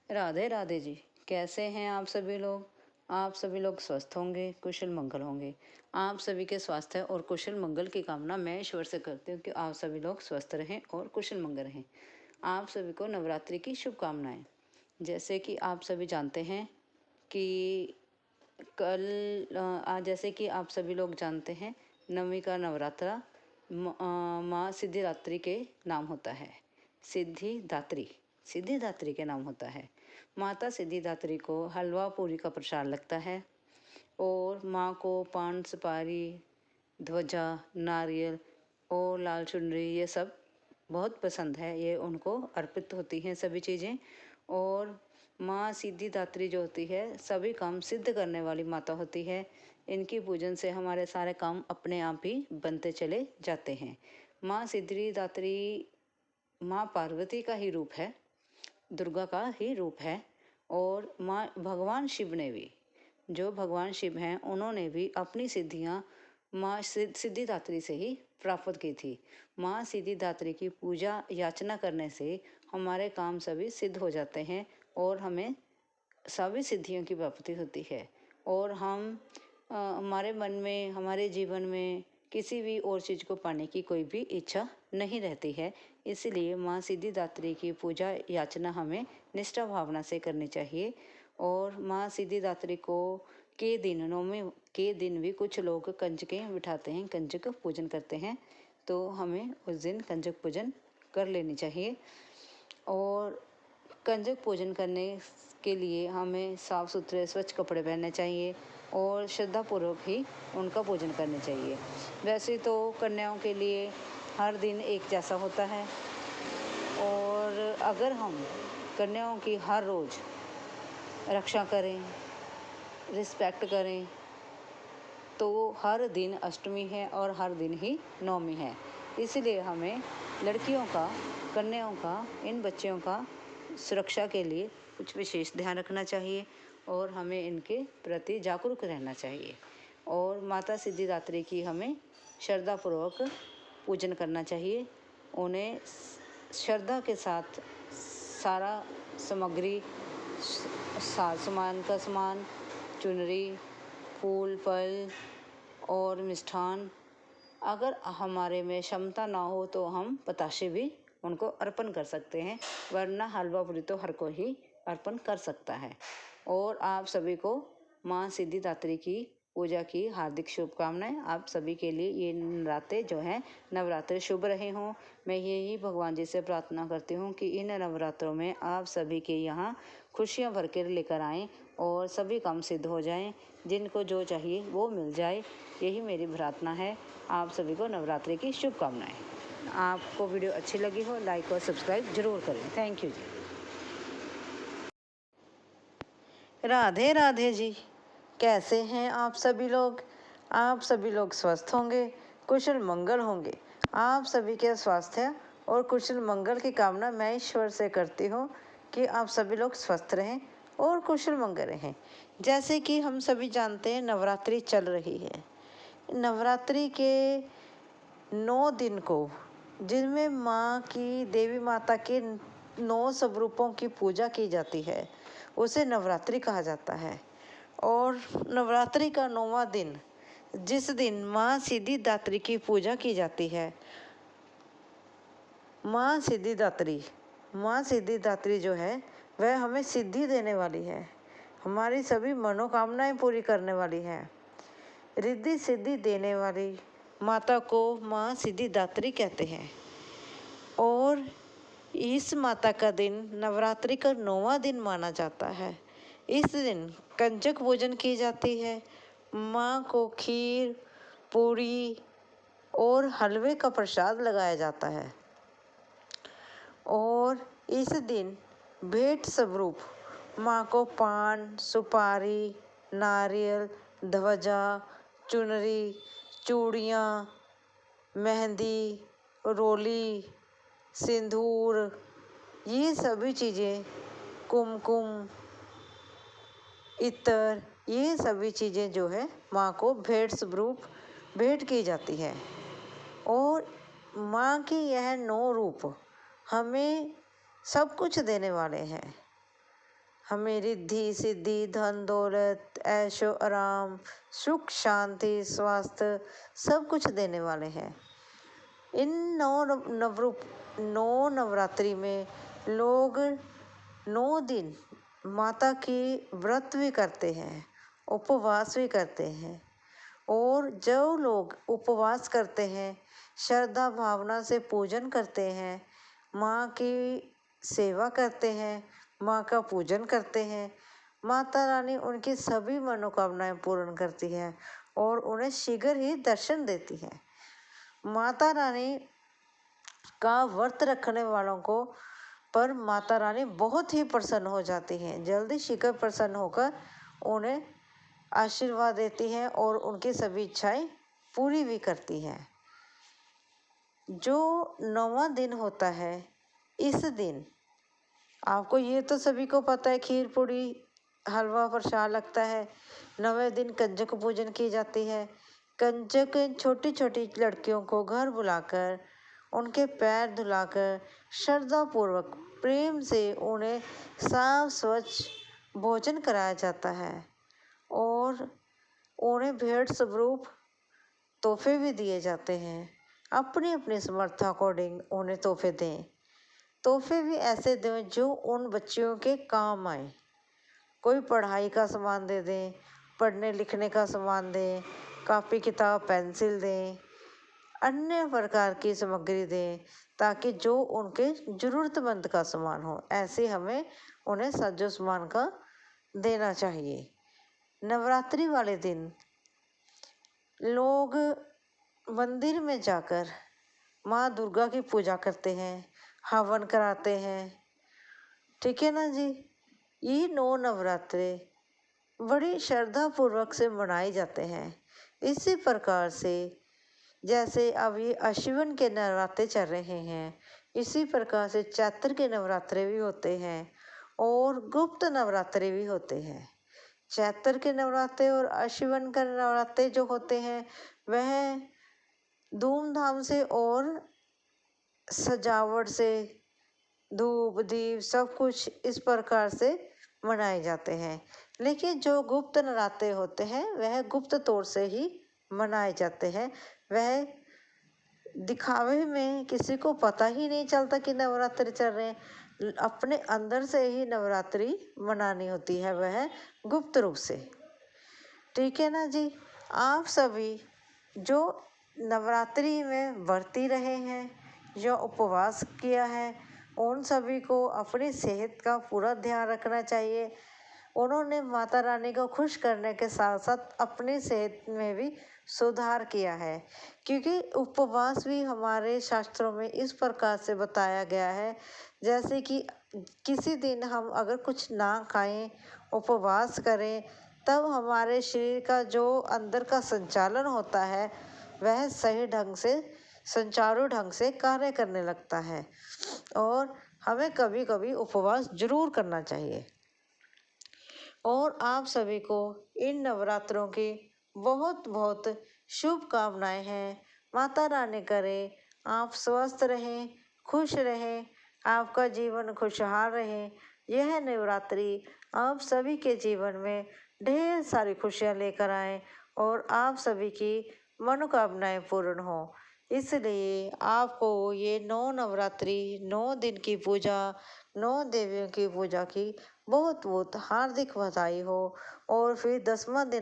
राधे राधे जी। कैसे हैं आप सभी लोग? आप सभी लोग स्वस्थ होंगे, कुशल मंगल होंगे। आप सभी के स्वास्थ्य और कुशल मंगल की कामना मैं ईश्वर से करती हूँ कि आप सभी लोग स्वस्थ रहें और कुशल मंगल रहें। आप सभी को नवरात्रि की शुभकामनाएं। जैसे कि आप सभी जानते हैं कि आज जैसे कि आप सभी लोग जानते हैं, नवमी का नवरात्रा माँ सिद्धिदात्री के नाम होता है। सिद्धिदात्री सिद्धिदात्री के नाम होता है। माता सिद्धिदात्री को हलवा पूरी का प्रसाद लगता है और माँ को पान सुपारी, ध्वजा, नारियल और लाल चुनरी ये सब बहुत पसंद है। ये उनको अर्पित होती हैं सभी चीज़ें। और माँ सिद्धिदात्री जो होती है, सभी काम सिद्ध करने वाली माता होती है। इनकी पूजन से हमारे सारे काम अपने आप ही बनते चले जाते हैं। माँ सिद्धिदात्री माँ पार्वती का ही रूप है, दुर्गा का ही रूप है। और माँ भगवान शिव ने भी, जो भगवान शिव हैं, उन्होंने भी अपनी सिद्धियाँ माँ सिद्धिदात्री से ही प्राप्त की थी। माँ सिद्धिदात्री की पूजा याचना करने से हमारे काम सभी सिद्ध हो जाते हैं और हमें सभी सिद्धियों की प्राप्ति होती है। और हम हमारे मन में, हमारे जीवन में किसी भी और चीज़ को पाने की कोई भी इच्छा नहीं रहती है। इसलिए माँ सिद्धिदात्री की पूजा याचना हमें निष्ठा भावना से करनी चाहिए। और माँ सिद्धिदात्री को के दिन, नवमी के दिन भी कुछ लोग कंजकें बिठाते हैं, कंजक पूजन करते हैं। तो हमें उस दिन कंजक पूजन कर लेनी चाहिए। और कंजक पूजन करने के लिए हमें साफ़ सुथरे स्वच्छ कपड़े पहनने चाहिए और श्रद्धापूर्वक ही उनका पूजन करना चाहिए। वैसे तो कन्याओं के लिए हर दिन एक जैसा होता है, और अगर हम कन्याओं की हर रोज़ रक्षा करें, रिस्पेक्ट करें, तो हर दिन अष्टमी है और हर दिन ही नवमी है। इसलिए हमें लड़कियों का, कन्याओं का, इन बच्चियों का सुरक्षा के लिए कुछ विशेष ध्यान रखना चाहिए और हमें इनके प्रति जागरूक रहना चाहिए। और माता सिद्धिदात्री की हमें श्रद्धापूर्वक पूजन करना चाहिए। उन्हें श्रद्धा के साथ सारा सामग्री, सामान का सामान, चुनरी, फूल, फल और मिष्ठान, अगर हमारे में क्षमता ना हो तो हम बताशे भी उनको अर्पण कर सकते हैं, वरना हलवा पूरी तो हर कोई ही अर्पण कर सकता है। और आप सभी को माँ सिद्धिदात्री की पूजा की हार्दिक शुभकामनाएं। आप सभी के लिए ये नवरात्रे जो हैं, नवरात्रे शुभ रहे हों। मैं यही भगवान जी से प्रार्थना करती हूँ कि इन नवरात्रों में आप सभी के यहाँ खुशियाँ भर कर लेकर आएँ और सभी काम सिद्ध हो जाएं। जिनको जो चाहिए वो मिल जाए, यही मेरी प्रार्थना है। आप सभी को नवरात्रि की शुभकामनाएं। आपको वीडियो अच्छी लगी हो, लाइक और सब्सक्राइब जरूर करें। थैंक यू जी। राधे राधे जी। कैसे हैं आप सभी लोग? आप सभी लोग स्वस्थ होंगे, कुशल मंगल होंगे। आप सभी के स्वास्थ्य और कुशल मंगल की कामना मैं ईश्वर से करती हूँ कि आप सभी लोग स्वस्थ रहें और कुशल मंगल रहें। जैसे कि हम सभी जानते हैं, नवरात्रि चल रही है। नवरात्रि के 9 दिन को, जिनमें माँ की, देवी माता के 9 स्वरूपों की पूजा की जाती है, उसे नवरात्रि कहा जाता है। और नवरात्रि का 9वां दिन, जिस दिन माँ सिद्धिदात्री की पूजा की जाती है, माँ सिद्धिदात्री जो है वह हमें सिद्धि देने वाली है, हमारी सभी मनोकामनाएं पूरी करने वाली है। रिद्धि सिद्धि देने वाली माता को माँ सिद्धिदात्री कहते हैं। और इस माता का दिन नवरात्रि का 9वां दिन माना जाता है। इस दिन कंजक पूजन की जाती है। माँ को खीर, पूरी और हलवे का प्रसाद लगाया जाता है। और इस दिन भेंट स्वरूप माँ को पान, सुपारी, नारियल, ध्वजा, चुनरी, चूड़ियाँ, मेहंदी, रोली, सिंदूर, ये सभी चीज़ें, कुमकुम, इत्र, ये सभी चीज़ें जो है माँ को भेंट स्वरूप भेंट की जाती है। और माँ की यह 9 रूप हमें सब कुछ देने वाले हैं। हमें रिद्धि सिद्धि धन दौलत ऐशो आराम सुख शांति स्वास्थ्य सब कुछ देने वाले हैं। इन नौ नवरात्रि में लोग 9 दिन माता की व्रत भी करते हैं, उपवास भी करते हैं। और जो लोग उपवास करते हैं, श्रद्धा भावना से पूजन करते हैं, माँ की सेवा करते हैं, माँ का पूजन करते हैं, माता रानी उनकी सभी मनोकामनाएं पूर्ण करती है और उन्हें शीघ्र ही दर्शन देती है। माता रानी का व्रत रखने वालों को पर माता रानी बहुत ही प्रसन्न हो जाती हैं, जल्दी शीघ्र प्रसन्न होकर उन्हें आशीर्वाद देती हैं और उनकी सभी इच्छाएं पूरी भी करती हैं। जो 9वां दिन होता है, इस दिन आपको ये तो सभी को पता है, खीर पूड़ी हलवा प्रसाद लगता है। 9वें दिन कंजक पूजन की जाती है। कंजक छोटी छोटी लड़कियों को घर बुलाकर उनके पैर धुलाकर श्रद्धापूर्वक प्रेम से उन्हें साफ स्वच्छ भोजन कराया जाता है और उन्हें भेंट स्वरूप तोहफे भी दिए जाते हैं। अपनी अपनी समर्थ अकॉर्डिंग उन्हें तोहफे दें। तोहफे भी ऐसे दें जो उन बच्चियों के काम आए। कोई पढ़ाई का सामान दे दें, पढ़ने लिखने का सामान दें, कापी किताब पेंसिल दें, अन्य प्रकार की सामग्री दें, ताकि जो उनके ज़रूरतमंद का सामान हो, ऐसे हमें उन्हें साजो सामान का देना चाहिए। नवरात्रि वाले दिन लोग मंदिर में जाकर माँ दुर्गा की पूजा करते हैं, हवन कराते हैं। ठीक है ना जी। ये 9 नवरात्रे बड़ी श्रद्धा पूर्वक से मनाए जाते हैं। इसी प्रकार से जैसे अब ये आश्विन के नवरात्रे चल रहे हैं, इसी प्रकार से चैत्र के नवरात्रे भी होते हैं और गुप्त नवरात्रे भी होते हैं। चैत्र के नवरात्रे और आश्विन के नवरात्रे जो होते हैं, वह धूमधाम से और सजावट से धूप दीप सब कुछ इस प्रकार से मनाए जाते हैं। लेकिन जो गुप्त नवरात्रे होते हैं, वह गुप्त तौर से ही मनाए जाते हैं। वह दिखावे में किसी को पता ही नहीं चलता कि नवरात्रि चल रहे हैं। अपने अंदर से ही नवरात्रि मनानी होती है, वह गुप्त रूप से। ठीक है ना जी। आप सभी जो नवरात्रि में व्रती रहे हैं, जो उपवास किया है, उन सभी को अपनी सेहत का पूरा ध्यान रखना चाहिए। उन्होंने माता रानी को खुश करने के साथ साथ अपनी सेहत में भी सुधार किया है, क्योंकि उपवास भी हमारे शास्त्रों में इस प्रकार से बताया गया है, जैसे कि किसी दिन हम अगर कुछ ना खाएं, उपवास करें, तब हमारे शरीर का जो अंदर का संचालन होता है, वह सही ढंग से सुचारू ढंग से कार्य करने लगता है और हमें कभी कभी उपवास जरूर करना चाहिए। और आप सभी को इन नवरात्रों की बहुत बहुत शुभकामनाएं हैं। माता रानी करे आप स्वस्थ रहें, खुश रहें, आपका जीवन खुशहाल रहे। यह नवरात्रि आप सभी के जीवन में ढेर सारी खुशियाँ लेकर आए और आप सभी की मनोकामनाएं पूर्ण हो। इसलिए आपको ये 9 नवरात्रि 9 दिन की पूजा, 9 देवियों की पूजा की बहुत बहुत हार्दिक बधाई हो। और फिर 10वां दिन